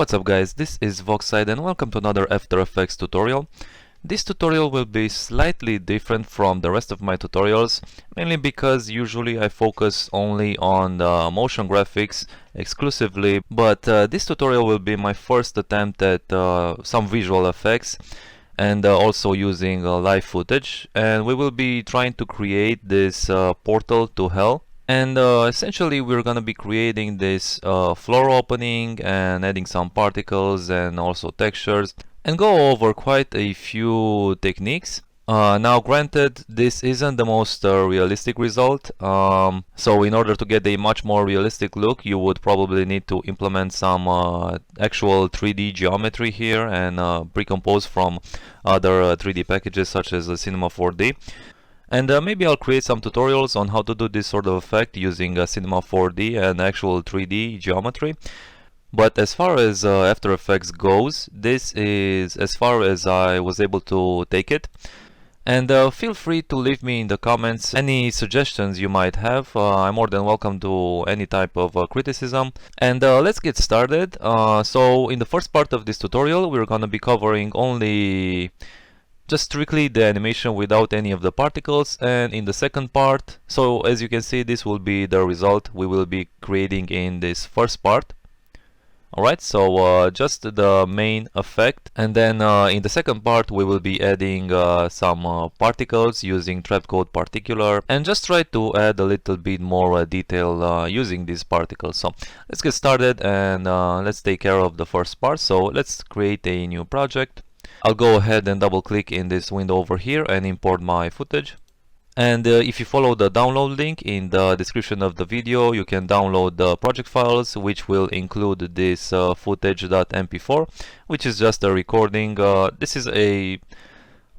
What's up guys, this is Voxside and welcome to another After Effects tutorial. This tutorial will be slightly different from the rest of my tutorials, mainly because usually I focus only on the motion graphics exclusively, but this tutorial will be my first attempt at some visual effects and also using live footage, and we will be trying to create this portal to hell. And essentially we're gonna be creating this floor opening and adding some particles and also textures and go over quite a few techniques. Now granted, this isn't the most realistic result, so in order to get a much more realistic look you would probably need to implement some actual 3D geometry here and pre-compose from other 3D packages such as Cinema 4D. And maybe I'll create some tutorials on how to do this sort of effect using Cinema 4D and actual 3D geometry. But as far as After Effects goes, this is as far as I was able to take it. And feel free to leave me in the comments any suggestions you might have. I'm more than welcome to any type of criticism. And let's get started. So in the first part of this tutorial we're gonna be covering only just strictly the animation without any of the particles, and in the second part, so as you can see, this will be the result we will be creating in this first part. Alright, so just the main effect, and then in the second part we will be adding some particles using trapped code particular, and just try to add a little bit more detail using these particles. So let's get started and let's take care of the first part. So let's create a new project. I'll go ahead and double click in this window over here and import my footage. And if you follow the download link in the description of the video, you can download the project files, which will include this footage.mp4, which is just a recording. This is a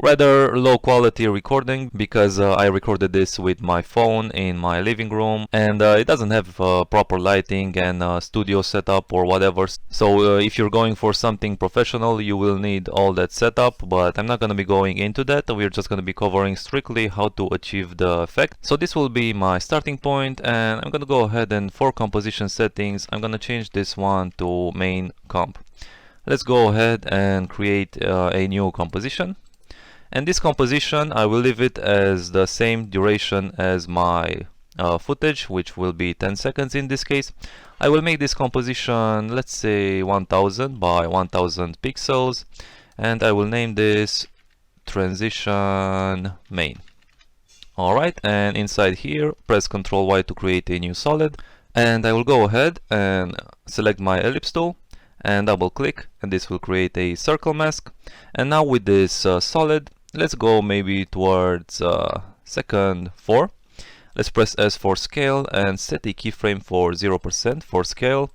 rather low quality recording because I recorded this with my phone in my living room, and it doesn't have proper lighting and studio setup or whatever. So if you're going for something professional you will need all that setup, but I'm not going to be going into that. We're just going to be covering strictly how to achieve the effect. So this will be my starting point, and I'm going to go ahead and for composition settings I'm going to change this one to main comp. Let's go ahead and create a new composition. And this composition, I will leave it as the same duration as my footage, which will be 10 seconds in this case. I will make this composition, let's say 1000 by 1000 pixels, and I will name this transition main. Alright, and inside here, press Ctrl Y to create a new solid, and I will go ahead and select my ellipse tool and double click, and this will create a circle mask. And now with this solid, let's go maybe towards second 4. Let's press S for scale and set a keyframe for 0% for scale.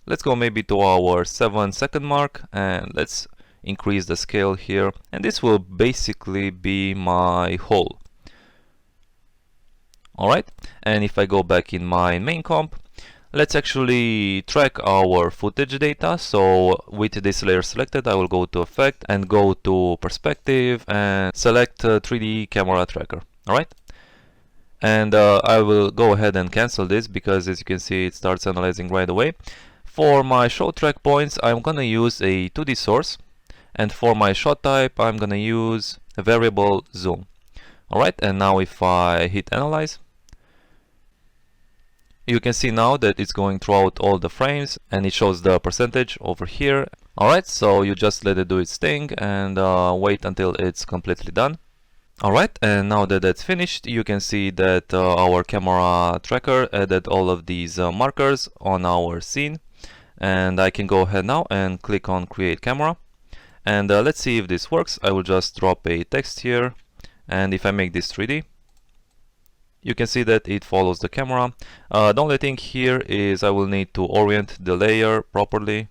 Let's go maybe to our 7-second mark and let's increase the scale here. And this will basically be my hole. Alright, and if I go back in my main comp, let's actually track our footage data. So with this layer selected, I will go to Effect and go to Perspective and select 3D Camera Tracker. Alright, and I will go ahead and cancel this because as you can see it starts analyzing right away. For my show track points I'm gonna use a 2D source, and for my shot type I'm gonna use a variable zoom. Alright, and now if I hit analyze, you can see now that it's going throughout all the frames and it shows the percentage over here. Alright, so you just let it do its thing and wait until it's completely done. Alright, and now that that's finished, you can see that our camera tracker added all of these markers on our scene. And I can go ahead now and click on Create Camera. And let's see if this works. I will just drop a text here, and if I make this 3D, you can see that it follows the camera. The only thing here is I will need to orient the layer properly.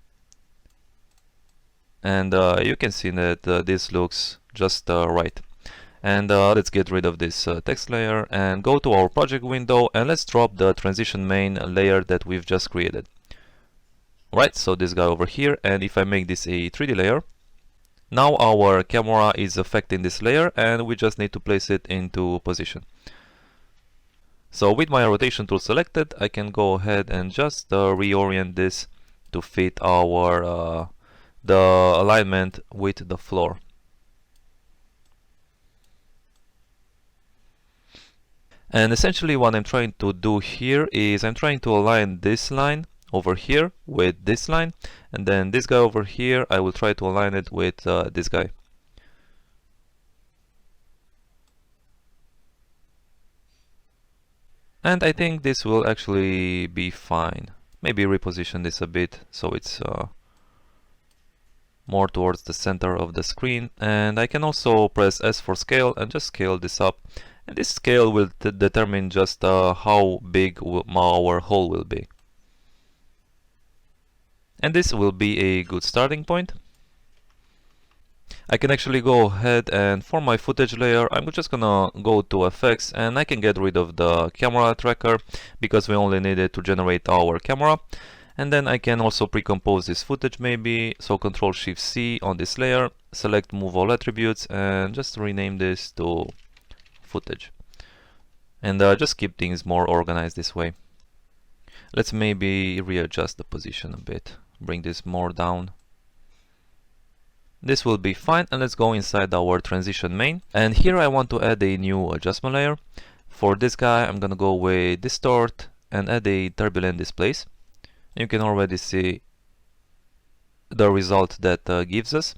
And you can see that this looks just right. And let's get rid of this text layer and go to our project window, and let's drop the transition main layer that we've just created. Right, so this guy over here, and if I make this a 3D layer, now our camera is affecting this layer and we just need to place it into position. So with my rotation tool selected, I can go ahead and just reorient this to fit our the alignment with the floor. And essentially what I'm trying to do here is I'm trying to align this line over here with this line, and then this guy over here I will try to align it with this guy. And I think this will actually be fine. Maybe reposition this a bit so it's more towards the center of the screen. And I can also press S for scale and just scale this up. And this scale will determine just how big our hole will be. And this will be a good starting point. I can actually go ahead and for my footage layer, I'm just gonna go to effects and I can get rid of the camera tracker because we only need it to generate our camera. And then I can also pre-compose this footage maybe, so Ctrl+Shift+C on this layer, select move all attributes and just rename this to footage. And just keep things more organized this way. Let's maybe readjust the position a bit, bring this more down. This will be fine, and let's go inside our transition main. And here I want to add a new adjustment layer. For this guy I'm gonna go with distort and add a turbulent displace. You can already see the result that gives us.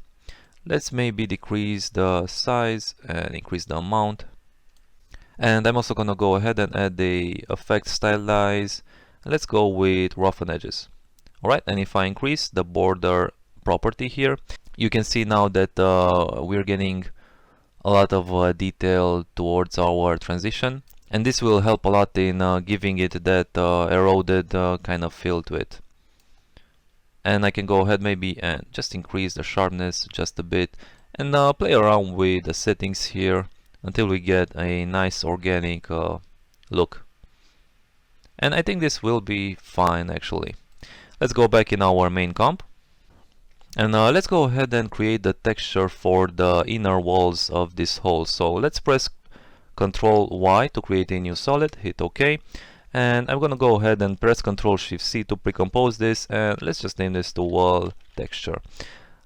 Let's maybe decrease the size and increase the amount. And I'm also gonna go ahead and add the effect stylize. Let's go with roughen edges. Alright, and if I increase the border property here, you can see now that we're getting a lot of detail towards our transition, and this will help a lot in giving it that eroded kind of feel to it. And I can go ahead maybe and just increase the sharpness just a bit and play around with the settings here until we get a nice organic look. And I think this will be fine actually. Let's go back in our main comp. And let's go ahead and create the texture for the inner walls of this hole. So let's press Ctrl Y to create a new solid, hit OK. And I'm gonna go ahead and press Ctrl+Shift+C to pre-compose this, and let's just name this to wall texture.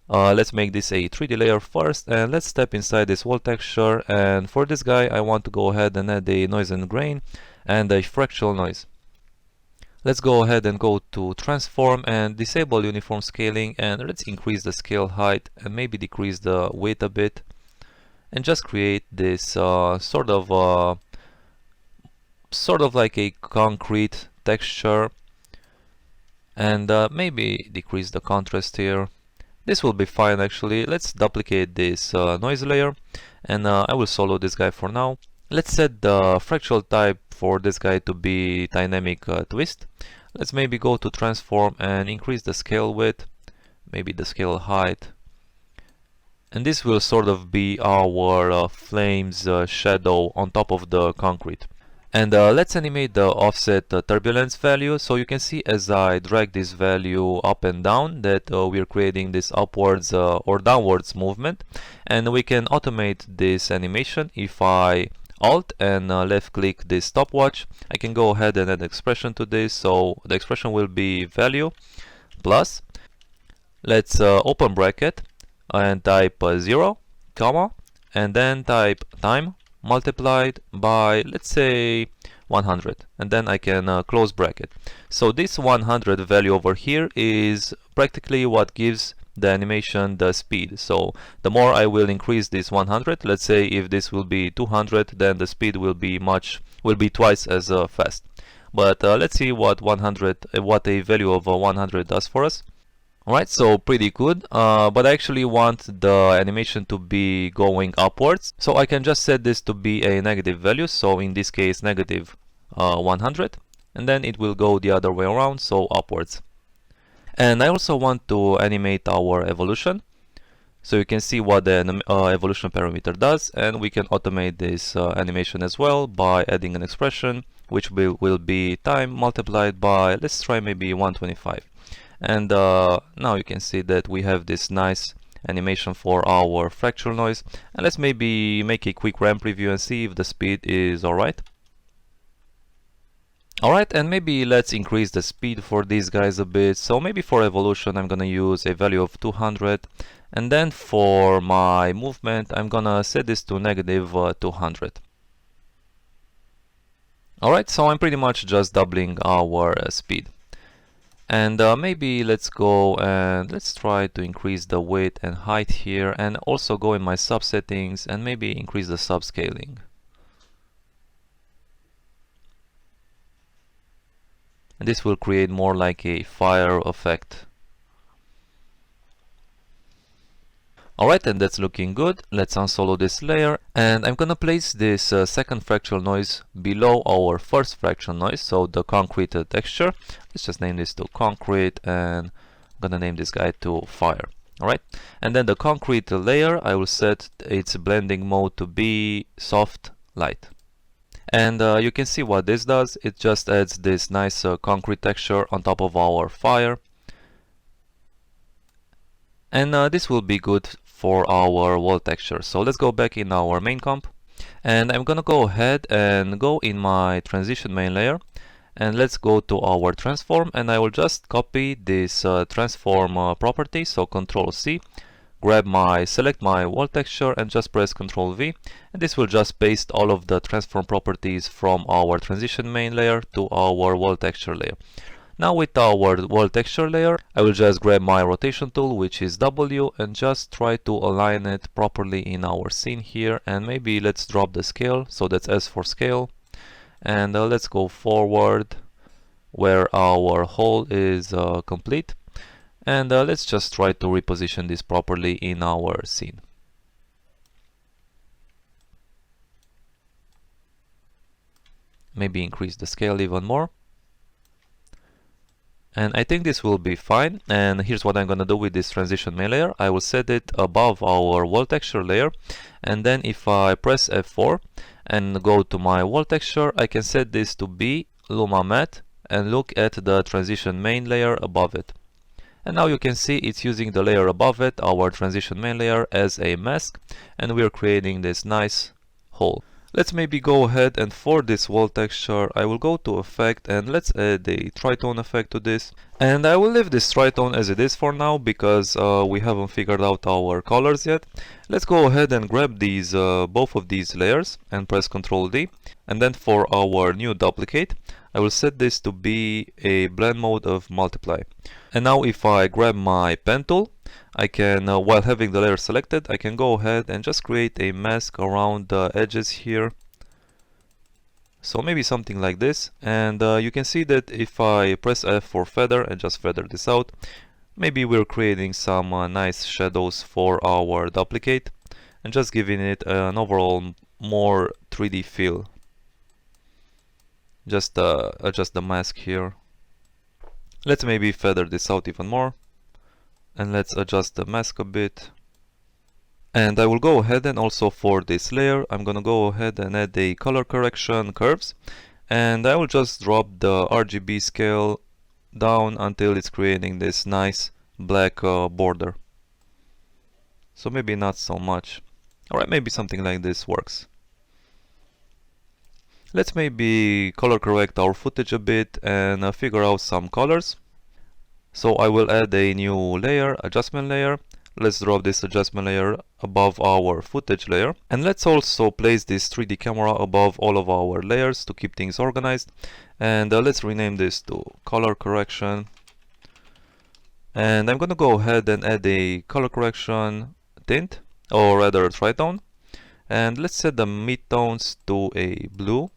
Let's make this a 3D layer first, and let's step inside this wall texture. And for this guy I want to go ahead and add a noise and grain and a fractal noise. Let's go ahead and go to transform and disable uniform scaling, and let's increase the scale height and maybe decrease the width a bit, and just create this sort of like a concrete texture, and maybe decrease the contrast here. This will be fine actually. Let's duplicate this noise layer, and I will solo this guy for now. Let's set the fractal type for this guy to be dynamic twist. Let's maybe go to transform and increase the scale width, maybe the scale height. And this will sort of be our flames shadow on top of the concrete. And let's animate the offset turbulence value. So you can see as I drag this value up and down that we're creating this upwards or downwards movement. And we can automate this animation. If I Alt and left click this stopwatch, I can go ahead and add expression to this. So the expression will be value plus, let's open bracket and type 0, comma, and then type time multiplied by, let's say, 100, and then I can close bracket. So this 100 value over here is practically what gives the animation the speed. So the more I will increase this 100, let's say if this will be 200, then the speed will be twice as fast. But let's see what a value of 100 does for us. Alright, so pretty good, but I actually want the animation to be going upwards, so I can just set this to be a negative value, so in this case negative 100, and then it will go the other way around, so upwards. And I also want to animate our evolution, so you can see what the evolution parameter does, and we can automate this animation as well by adding an expression which will be time multiplied by, let's try maybe 125. And now you can see that we have this nice animation for our fractal noise. And let's maybe make a quick ramp preview and see if the speed is alright. Alright, and maybe let's increase the speed for these guys a bit. So maybe for evolution I'm gonna use a value of 200, and then for my movement I'm gonna set this to negative 200. Alright, so I'm pretty much just doubling our speed. And maybe let's go and let's try to increase the width and height here, and also go in my subsettings and maybe increase the subscaling. And this will create more like a fire effect. Alright, and that's looking good. Let's unsolo this layer, and I'm gonna place this second fractal noise below our first fractal noise, so the concrete texture. Let's just name this to concrete, and I'm gonna name this guy to fire. Alright, and then the concrete layer, I will set its blending mode to be soft light. And you can see what this does. It just adds this nice concrete texture on top of our fire. And this will be good for our wall texture. So let's go back in our main comp, and I'm gonna go ahead and go in my transition main layer, and let's go to our transform, and I will just copy this transform property. So Control C, select my wall texture and just press Control V, and this will just paste all of the transform properties from our transition main layer to our wall texture layer. Now with our wall texture layer, I will just grab my rotation tool, which is W, and just try to align it properly in our scene here, and maybe let's drop the scale, so that's S for scale, and let's go forward where our hole is complete, and let's just try to reposition this properly in our scene. Maybe increase the scale even more. And I think this will be fine. And here's what I'm gonna do with this transition main layer. I will set it above our wall texture layer, and then if I press F4 and go to my wall texture, I can set this to be Luma Matte and look at the transition main layer above it. And now you can see it's using the layer above it, our transition main layer, as a mask, and we're creating this nice hole. Let's maybe go ahead, and for this wall texture I will go to effect, and let's add a tritone effect to this. And I will leave this tritone as it is for now, because we haven't figured out our colors yet. Let's go ahead and grab these both of these layers and press Ctrl D, and then for our new duplicate I will set this to be a blend mode of multiply. And now if I grab my pen tool, I can, while having the layer selected, I can go ahead and just create a mask around the edges here. So maybe something like this, and you can see that if I press F for feather and just feather this out, maybe we're creating some nice shadows for our duplicate and just giving it an overall more 3D feel. Just adjust the mask here. Let's maybe feather this out even more, and let's adjust the mask a bit. And I will go ahead, and also for this layer I'm gonna go ahead and add a color correction curves, and I will just drop the RGB scale down until it's creating this nice black border. So maybe not so much. Alright, maybe something like this works. Let's maybe color correct our footage a bit and figure out some colors. So I will add a new layer, adjustment layer. Let's drop this adjustment layer above our footage layer. And let's also place this 3D camera above all of our layers to keep things organized. And let's rename this to color correction. And I'm gonna go ahead and add a color correction tint, or rather tritone. And let's set the midtones to a blue.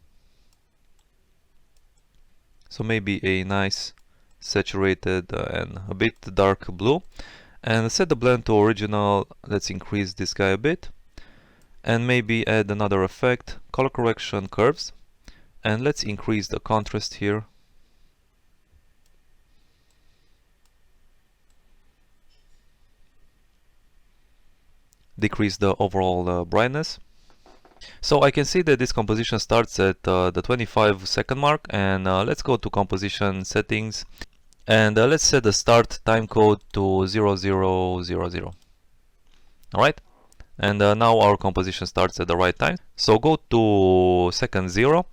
So maybe a nice saturated and a bit dark blue. And set the blend to original. Let's increase this guy a bit. And maybe add another effect, color correction curves. And let's increase the contrast here. Decrease the overall brightness. So I can see that this composition starts at the 25-second mark, and let's go to composition settings, and let's set the start time code to 0000. Alright, and now our composition starts at the right time. So go to second 0,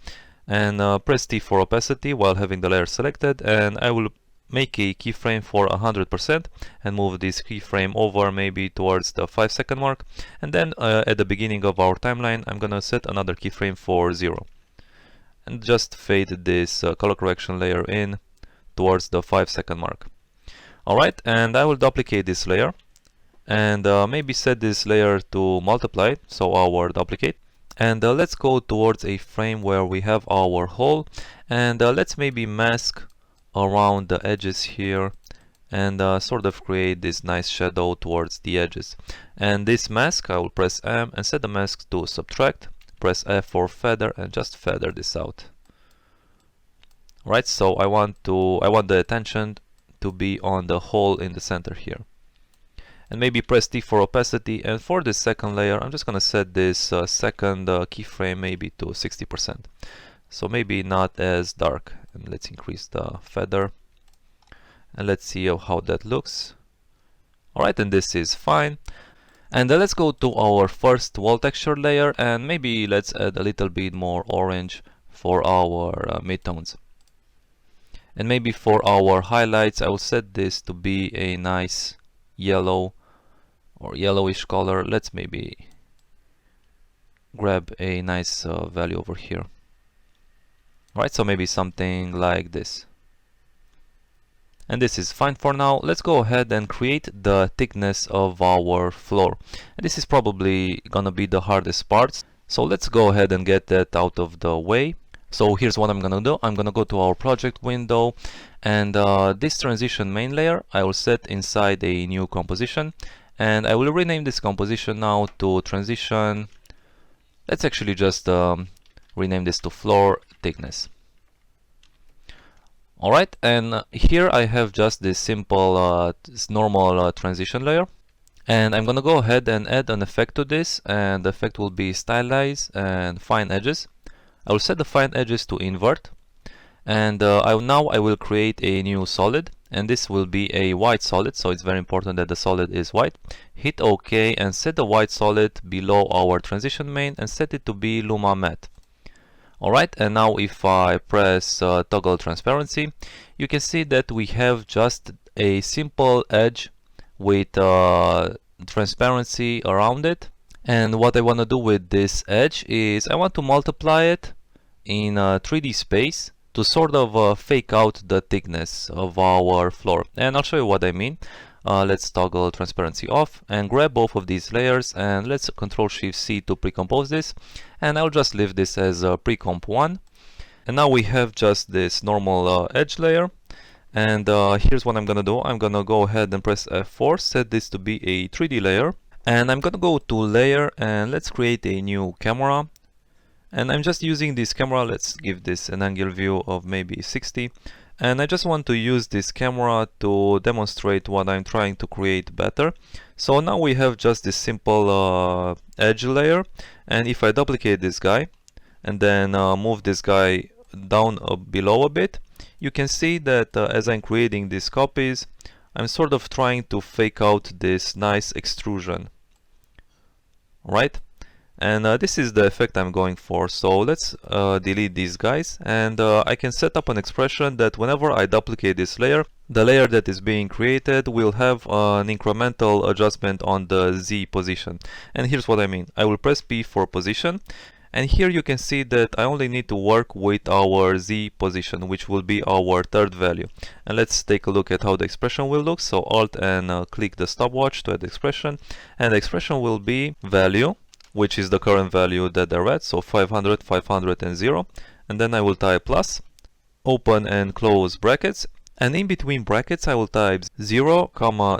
and press T for opacity while having the layer selected, and I will make a keyframe for 100% and move this keyframe over maybe towards the 5-second mark, and then at the beginning of our timeline I'm gonna set another keyframe for 0 and just fade this color correction layer in towards the 5-second mark. Alright, and I will duplicate this layer and maybe set this layer to multiply, so our duplicate, and let's go towards a frame where we have our hole, and let's maybe mask around the edges here and sort of create this nice shadow towards the edges. And this mask, I will press M and set the mask to subtract, press F for feather, and just feather this out. Right, so I want the attention to be on the hole in the center here. And maybe press T for opacity, and for this second layer I'm just gonna set this second keyframe maybe to 60%. So maybe not as dark, and let's increase the feather and let's see how that looks. Alright, and this is fine. And let's go to our first wall texture layer, and maybe let's add a little bit more orange for our midtones. And maybe for our highlights I will set this to be a nice yellow or yellowish color. Let's maybe grab a nice value over here. Right, so maybe something like this. And this is fine for now. Let's go ahead and create the thickness of our floor. And this is probably gonna be the hardest part. So let's go ahead and get that out of the way. So here's what I'm gonna do. I'm gonna go to our project window, and this transition main layer I will set inside a new composition, and I will rename this composition now to transition. Let's actually just rename this to floor thickness. Alright, and here I have just this simple normal transition layer, and I'm gonna go ahead and add an effect to this, and the effect will be stylize and fine edges. I will set the fine edges to invert, and now I will create a new solid, and this will be a white solid, so it's very important that the solid is white. Hit OK and set the white solid below our transition main and set it to be Luma Matte. Alright, and now if I press toggle transparency, you can see that we have just a simple edge with transparency around it. And what I want to do with this edge is I want to multiply it in 3D space to sort of fake out the thickness of our floor. And I'll show you what I mean. Let's toggle transparency off and grab both of these layers, and let's Ctrl+Shift+C to pre-compose this, and I'll just leave this as pre-comp 1. And now we have just this normal edge layer, and here's what I'm gonna do. I'm gonna go ahead and press F4, set this to be a 3D layer, and I'm gonna go to layer and let's create a new camera. And I'm just using this camera. Let's give this an angle view of maybe 60. And I just want to use this camera to demonstrate what I'm trying to create better. So now we have just this simple edge layer, and if I duplicate this guy and then move this guy down below a bit, you can see that as I'm creating these copies, I'm sort of trying to fake out this nice extrusion, right? And this is the effect I'm going for. So let's delete these guys, and I can set up an expression that whenever I duplicate this layer, the layer that is being created will have an incremental adjustment on the Z position. And here's what I mean. I will press P for position, and here you can see that I only need to work with our Z position, which will be our third value. And let's take a look at how the expression will look. So Alt and click the stopwatch to add the expression, and the expression will be value, which is the current value that they're at, so 500, 500 and 0, and then I will type plus, open and close brackets, and in between brackets I will type 0,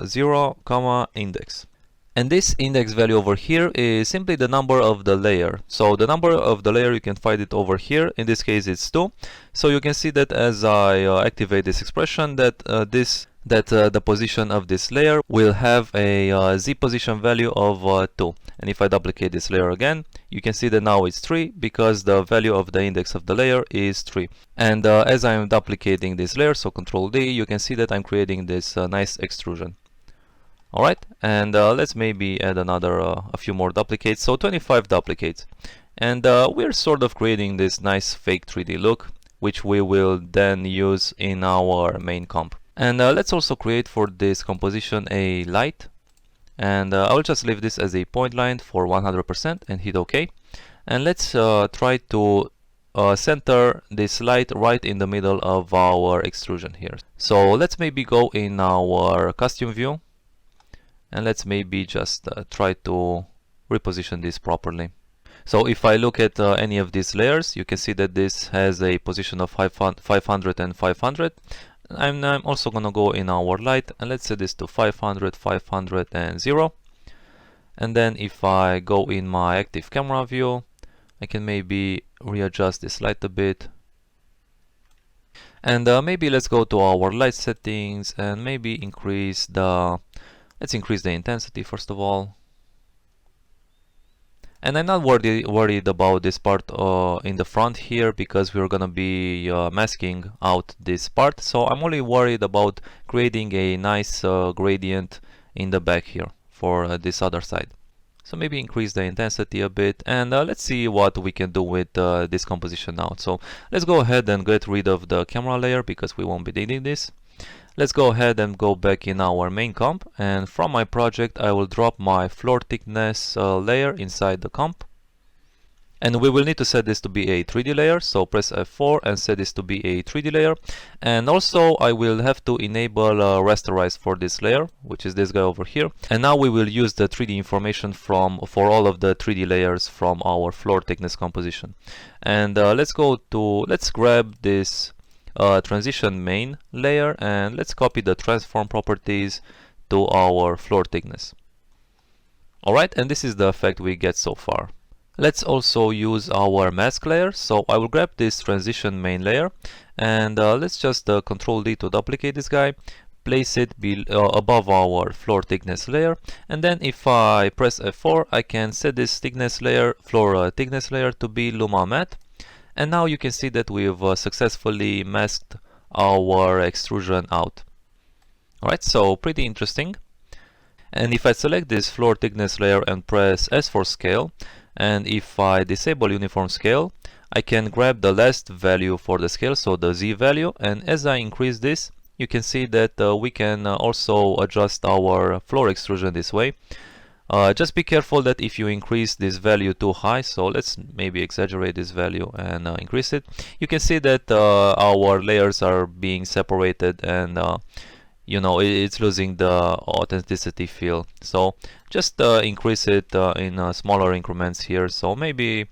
0, index. And this index value over here is simply the number of the layer. So the number of the layer, you can find it over here. In this case it's 2. So you can see that as I activate this expression, that the position of this layer will have a Z position value of 2. And if I duplicate this layer again, you can see that now it's 3 because the value of the index of the layer is 3. And as I'm duplicating this layer, so Ctrl D, you can see that I'm creating this nice extrusion. Alright, and let's maybe add another a few more duplicates, so 25 duplicates. And we're sort of creating this nice fake 3D look, which we will then use in our main comp. And let's also create for this composition a light. And I'll just leave this as a point line for 100% and hit OK. And let's try to center this light right in the middle of our extrusion here. So let's maybe go in our costume view, and let's maybe just try to reposition this properly. So if I look at any of these layers, you can see that this has a position of 500 and 500. I'm also gonna go in our light and let's set this to 500, 500 and 0. And then if I go in my active camera view, I can maybe readjust this light a bit. And maybe let's go to our light settings and maybe let's increase the intensity first of all. And I'm not worried about this part in the front here, because we're gonna be masking out this part. So I'm only worried about creating a nice gradient in the back here for this other side. So maybe increase the intensity a bit, and let's see what we can do with this composition now. So let's go ahead and get rid of the camera layer because we won't be needing this. Let's go ahead and go back in our main comp, and from my project I will drop my floor thickness layer inside the comp. And we will need to set this to be a 3D layer, so press F4 and set this to be a 3D layer. And also I will have to enable rasterize for this layer, which is this guy over here. And now we will use the 3D information for all of the 3D layers from our floor thickness composition. And let's grab this transition main layer and let's copy the transform properties to our floor thickness. Alright, and this is the effect we get so far. Let's also use our mask layer. So I will grab this transition main layer and let's just Control D to duplicate this guy, place it above our floor thickness layer, and then if I press F4 I can set this thickness layer, floor thickness layer, to be Luma matte. And now you can see that we've successfully masked our extrusion out. Alright, so pretty interesting. And if I select this floor thickness layer and press S for scale, and if I disable uniform scale, I can grab the last value for the scale, so the Z value, and as I increase this, you can see that we can also adjust our floor extrusion this way. Just be careful that if you increase this value too high, so let's maybe exaggerate this value and increase it, you can see that our layers are being separated and you know, it's losing the authenticity feel. So just increase it in smaller increments here. So maybe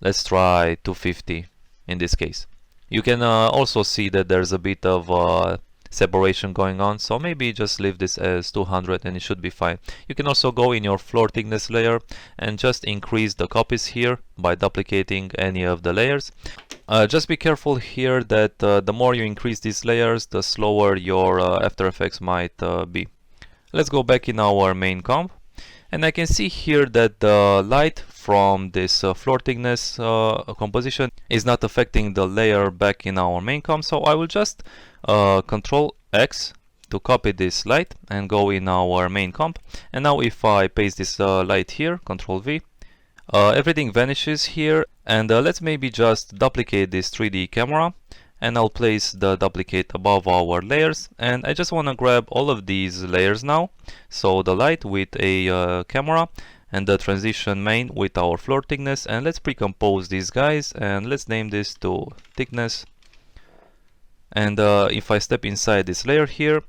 let's try 250 in this case. You can also see that there's a bit of separation going on, so maybe just leave this as 200 and it should be fine. You can also go in your floor thickness layer and just increase the copies here by duplicating any of the layers. Just be careful here that the more you increase these layers, the slower your After Effects might be. Let's go back in our main comp, and I can see here that the light from this floor thickness composition is not affecting the layer back in our main comp. So I will just Control X to copy this light and go in our main comp. And now if I paste this light here, Control V, everything vanishes here. And let's maybe just duplicate this 3D camera, and I'll place the duplicate above our layers. And I just want to grab all of these layers now, so the light with a camera and the transition main with our floor thickness, and let's pre-compose these guys and let's name this to thickness. And if I step inside this layer here,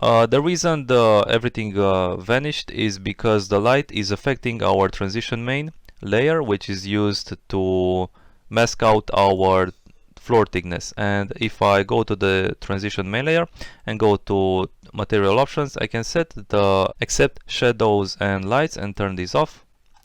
the reason everything vanished is because the light is affecting our transition main layer, which is used to mask out our floor thickness. And if I go to the transition main layer and go to material options, I can set the accept shadows and lights and turn these off.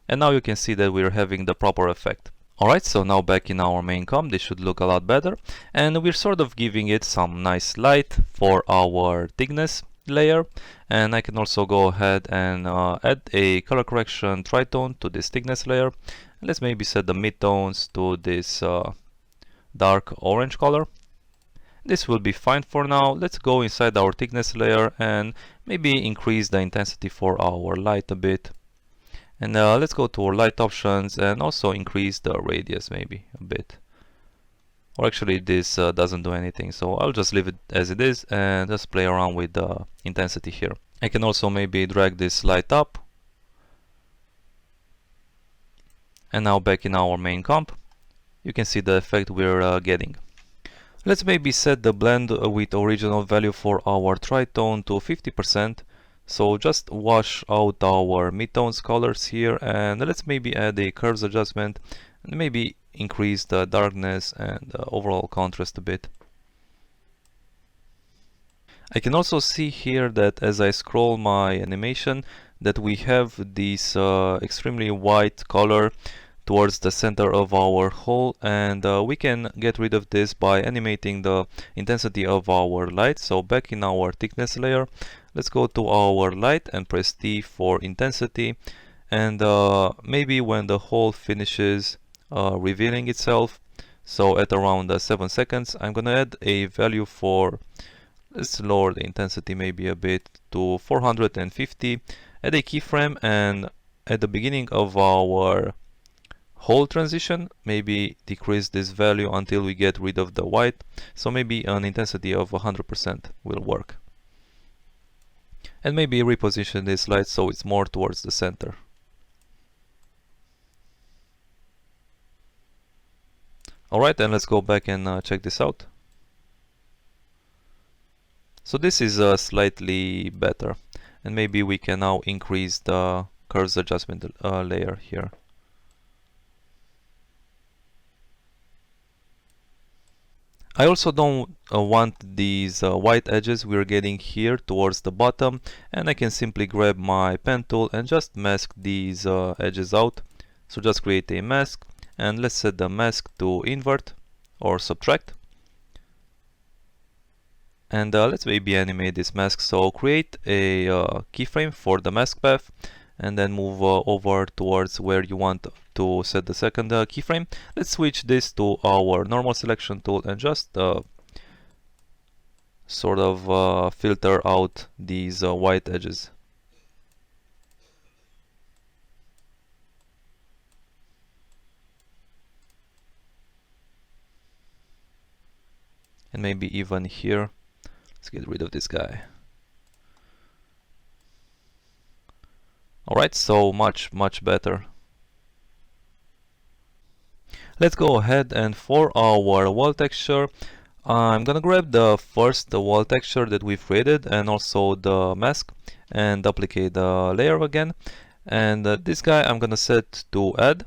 And now you can see that we're having the proper effect. Alright, so now back in our main comp, this should look a lot better. And we're sort of giving it some nice light for our thickness layer. And I can also go ahead and add a color correction tritone to this thickness layer. Let's maybe set the midtones to this dark orange color. This will be fine for now. Let's go inside our thickness layer and maybe increase the intensity for our light a bit. And let's go to our light options and also increase the radius maybe a bit. Or actually this doesn't do anything, so I'll just leave it as it is and just play around with the intensity here. I can also maybe drag this light up. And now back in our main comp, you can see the effect we're getting. Let's maybe set the blend with original value for our tritone to 50%. So just wash out our midtones colors here, and let's maybe add a curves adjustment and maybe increase the darkness and overall contrast a bit. I can also see here that as I scroll my animation that we have this extremely white color towards the center of our hole, and we can get rid of this by animating the intensity of our light. So back in our thickness layer, let's go to our light and press T for intensity, and maybe when the hole finishes revealing itself, so at around 7 seconds, I'm gonna add a value for, let's lower the intensity maybe a bit to 450, add a keyframe, and at the beginning of our hole transition, maybe decrease this value until we get rid of the white, so maybe an intensity of 100% will work. And maybe reposition this light so it's more towards the center. Alright, and let's go back and check this out. So this is slightly better, and maybe we can now increase the curves adjustment layer here. I also don't want these white edges we're getting here towards the bottom, and I can simply grab my pen tool and just mask these edges out. So just create a mask, and let's set the mask to invert or subtract. And let's maybe animate this mask. So create a keyframe for the mask path, and then move over towards where you want to set the second keyframe. Let's switch this to our normal selection tool and just sort of filter out these white edges. And maybe even here, let's get rid of this guy. Alright, so much better. Let's go ahead, and for our wall texture, I'm gonna grab the first wall texture that we've created and also the mask and duplicate the layer again. And this guy I'm gonna set to add.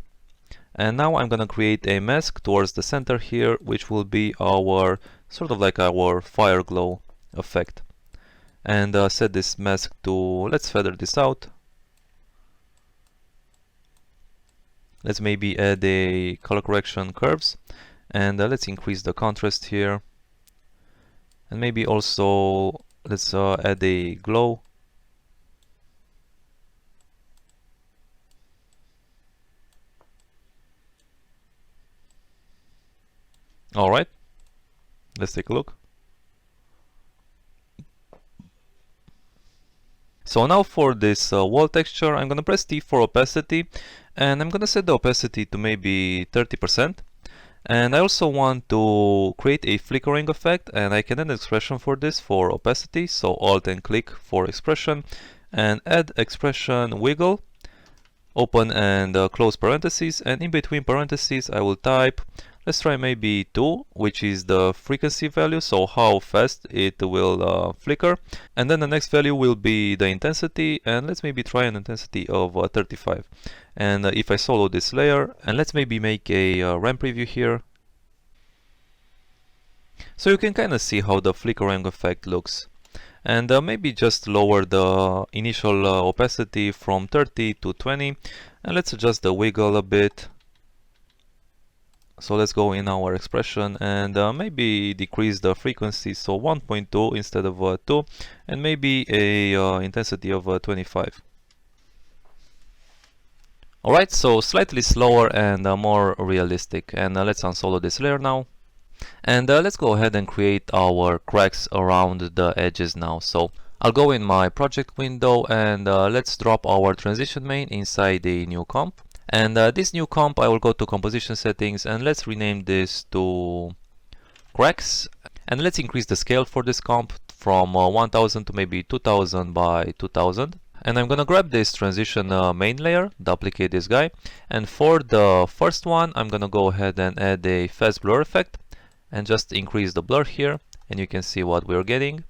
And now I'm gonna create a mask towards the center here, which will be our sort of like our fire glow effect. And set this mask to, let's feather this out. Let's maybe add a color correction curves, and let's increase the contrast here, and maybe also let's add a glow. Alright, let's take a look. So now for this wall texture, I'm gonna press T for opacity, and I'm gonna set the opacity to maybe 30%. And I also want to create a flickering effect, and I can add an expression for this for opacity. So Alt and click for expression, and add expression wiggle, open and close parentheses, and in between parentheses I will type, let's try maybe 2, which is the frequency value, so how fast it will flicker. And then the next value will be the intensity, and let's maybe try an intensity of 35. And if I solo this layer, and let's maybe make a ramp preview here. So you can kind of see how the flickering effect looks. And maybe just lower the initial opacity from 30 to 20, and let's adjust the wiggle a bit. So let's go in our expression and maybe decrease the frequency, so 1.2 instead of 2, and maybe a intensity of 25. Alright, so slightly slower and more realistic. And let's unsolo this layer now. And let's go ahead and create our cracks around the edges now. So I'll go in my project window and let's drop our transition main inside a new comp. And this new comp, I will go to composition settings and let's rename this to cracks. And let's increase the scale for this comp from 1000 to maybe 2000 by 2000. And I'm gonna grab this transition main layer, duplicate this guy. And for the first one, I'm gonna go ahead and add a fast blur effect and just increase the blur here. And you can see what we're getting.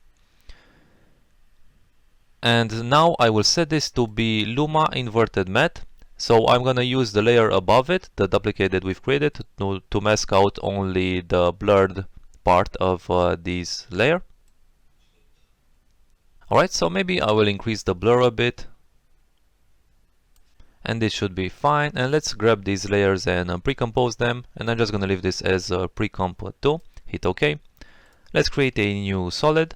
And now I will set this to be Luma inverted matte. So I'm gonna use the layer above it, the duplicate that we've created, to mask out only the blurred part of this layer. Alright, so maybe I will increase the blur a bit. And this should be fine. And let's grab these layers and pre-compose them. And I'm just gonna leave this as a pre-comp 2. Hit OK. Let's create a new solid.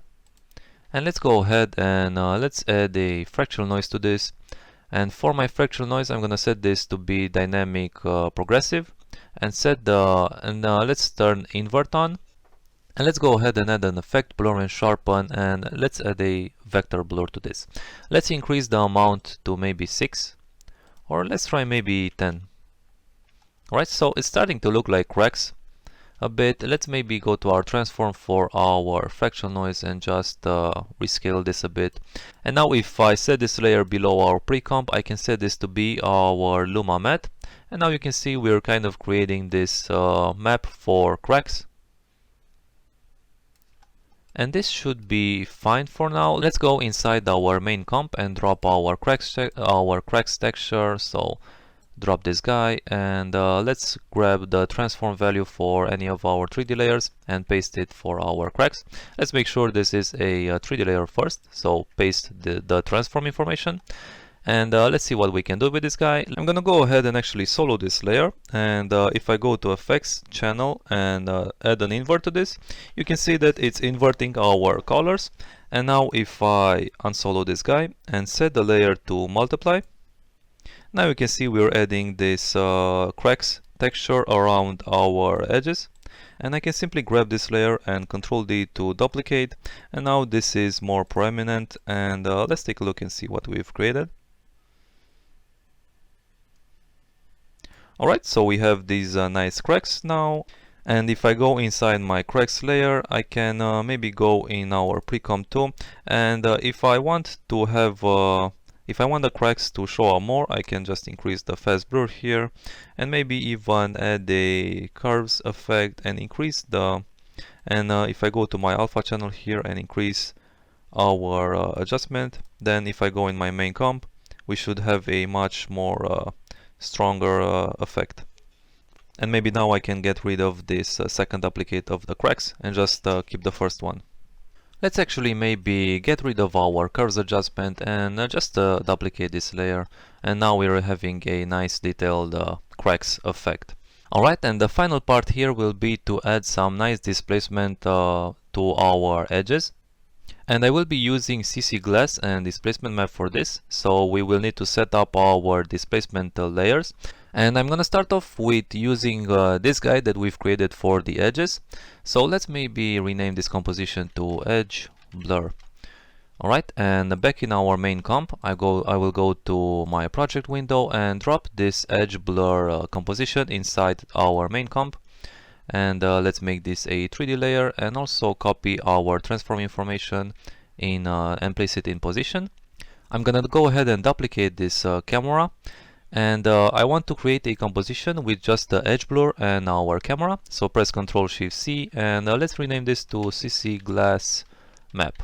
And let's go ahead and let's add a fractal noise to this. And for my fractal noise, I'm gonna set this to be dynamic progressive, and let's turn invert on. And let's go ahead and add an effect, blur and sharpen, and let's add a vector blur to this. Let's increase the amount to maybe 6, or let's try maybe 10. Alright, so it's starting to look like cracks a bit. Let's maybe go to our transform for our fractal noise and just rescale this a bit. And now if I set this layer below our pre-comp, I can set this to be our Luma matte. And now you can see we're kind of creating this map for cracks. And this should be fine for now. Let's go inside our main comp and drop our cracks texture. So drop this guy and let's grab the transform value for any of our 3D layers and paste it for our cracks. Let's make sure this is a 3D layer first, so paste the transform information. And let's see what we can do with this guy. I'm gonna go ahead and actually solo this layer, and if I go to effects, channel, and add an invert to this, you can see that it's inverting our colors. And now if I unsolo this guy and set the layer to multiply, now you can see we're adding this cracks texture around our edges. And I can simply grab this layer and Ctrl D to duplicate. And now this is more prominent. And let's take a look and see what we've created. Alright, so we have these nice cracks now. And if I go inside my cracks layer, I can maybe go in our pre-comp 2. And if I want to have if I want the cracks to show up more, I can just increase the fast blur here and maybe even add a curves effect and increase the, and if I go to my alpha channel here and increase our adjustment, then if I go in my main comp, we should have a much more stronger effect. And maybe now I can get rid of this second duplicate of the cracks and just keep the first one. Let's actually maybe get rid of our curves adjustment and just duplicate this layer, and now we're having a nice detailed cracks effect. Alright, and the final part here will be to add some nice displacement to our edges. And I will be using CC glass and displacement map for this, so we will need to set up our displacement layers. And I'm gonna start off with using this guy that we've created for the edges. So let's maybe rename this composition to edge blur. Alright, and back in our main comp, I will go to my project window and drop this edge blur composition inside our main comp. And let's make this a 3D layer and also copy our transform information in and place it in position. I'm gonna go ahead and duplicate this camera. And I want to create a composition with just the edge blur and our camera. So press Ctrl Shift C and let's rename this to CC Glass Map.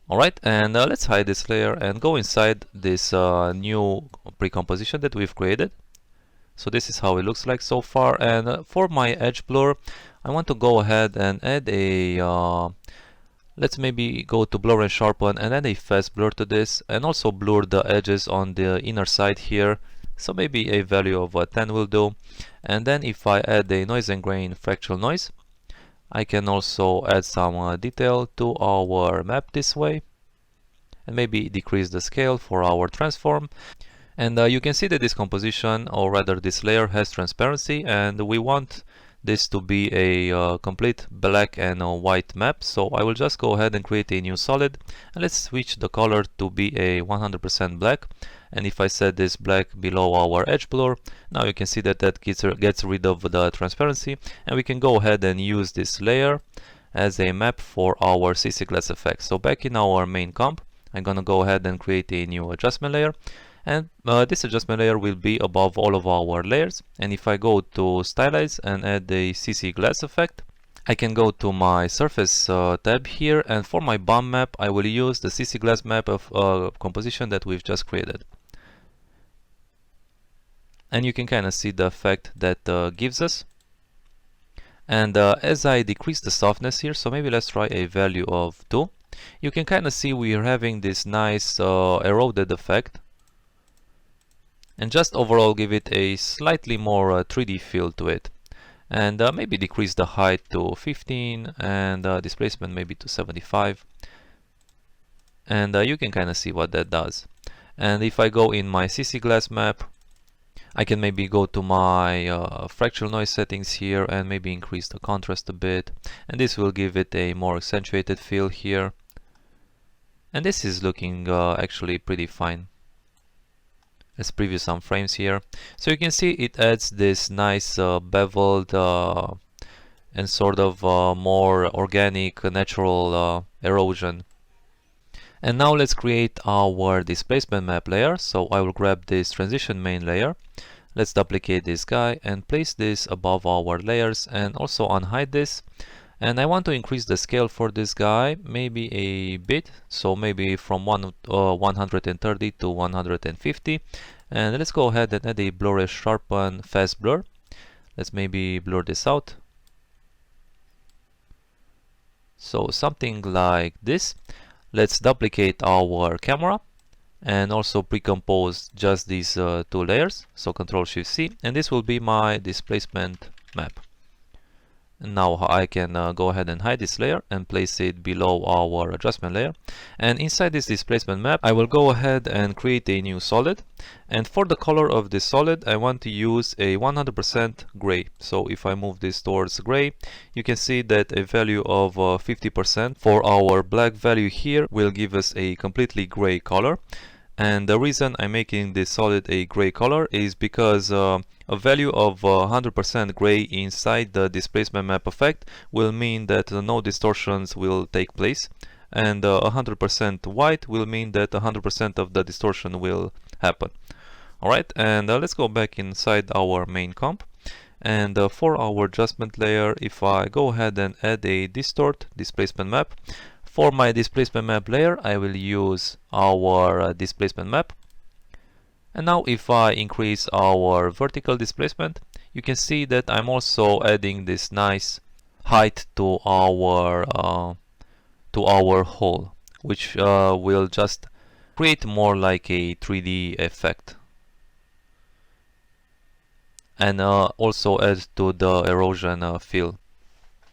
Alright, and let's hide this layer and go inside this new pre-composition that we've created. So this is how it looks like so far. And for my edge blur, I want to go ahead and add a let's maybe go to blur and sharpen and add a fast blur to this, and also blur the edges on the inner side here. So maybe a value of 10 will do. And then if I add a noise and grain fractal noise, I can also add some detail to our map this way, and maybe decrease the scale for our transform. And you can see that this composition, or rather this layer, has transparency, and we want this to be a complete black and white map. So I will just go ahead and create a new solid, and let's switch the color to be a 100% black. And if I set this black below our edge blur, now you can see that that gets rid of the transparency, and we can go ahead and use this layer as a map for our CC glass effect. So back in our main comp, I'm gonna go ahead and create a new adjustment layer, and this adjustment layer will be above all of our layers. And if I go to stylize and add a CC glass effect, I can go to my surface tab here, and for my bump map I will use the CC glass map of composition that we've just created. And you can kind of see the effect that gives us. And as I decrease the softness here, so maybe let's try a value of 2, you can kind of see we are having this nice eroded effect, and just overall give it a slightly more 3D feel to it. And maybe decrease the height to 15 and displacement maybe to 75, and you can kind of see what that does. And if I go in my CC glass map, I can maybe go to my fractal noise settings here and maybe increase the contrast a bit, and this will give it a more accentuated feel here. And this is looking actually pretty fine. Let's preview some frames here. So you can see it adds this nice beveled and sort of more organic, natural erosion. And now let's create our displacement map layer. So I will grab this transition main layer. Let's duplicate this guy and place this above our layers, and also unhide this. And I want to increase the scale for this guy maybe a bit, so maybe from 130 to 150. And let's go ahead and add a blur as sharpen fast blur. Let's maybe blur this out. So something like this. Let's duplicate our camera and also pre-compose just these 2 layers. So Ctrl-Shift-C, and this will be my displacement map. Now I can go ahead and hide this layer and place it below our adjustment layer. And inside this displacement map, I will go ahead and create a new solid. And for the color of this solid, I want to use a 100% gray. So if I move this towards gray, you can see that a value of 50% for our black value here will give us a completely gray color. And the reason I'm making this solid a gray color is because a value of 100% gray inside the displacement map effect will mean that no distortions will take place, and 100% white will mean that 100% of the distortion will happen. Alright, and let's go back inside our main comp, and for our adjustment layer, if I go ahead and add a distort displacement map, for my displacement map layer I will use our displacement map. And now if I increase our vertical displacement, you can see that I'm also adding this nice height to our hole, which will just create more like a 3D effect, and also add to the erosion feel.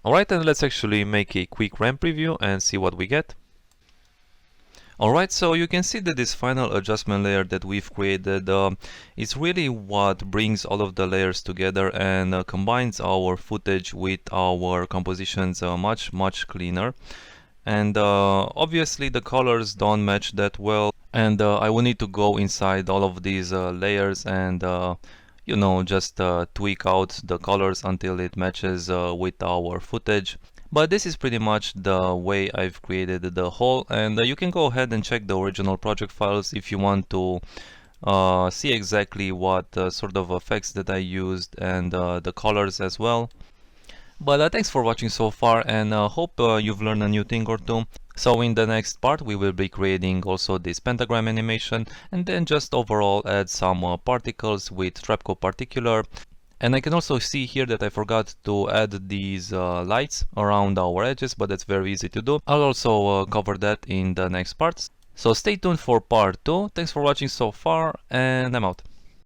Alright, and let's actually make a quick ramp preview and see what we get. Alright, so you can see that this final adjustment layer that we've created is really what brings all of the layers together and combines our footage with our compositions much cleaner. And obviously the colors don't match that well, and I will need to go inside all of these layers and you know, just tweak out the colors until it matches with our footage. But this is pretty much the way I've created the whole, and you can go ahead and check the original project files if you want to see exactly what sort of effects that I used and the colors as well. But thanks for watching so far, and hope you've learned a new thing or two. So in the next part we will be creating also this pentagram animation, and then just overall add some particles with Trapco particular. And I can also see here that I forgot to add these lights around our edges, but that's very easy to do. I'll also cover that in the next parts. So stay tuned for part 2. Thanks for watching so far, and I'm out.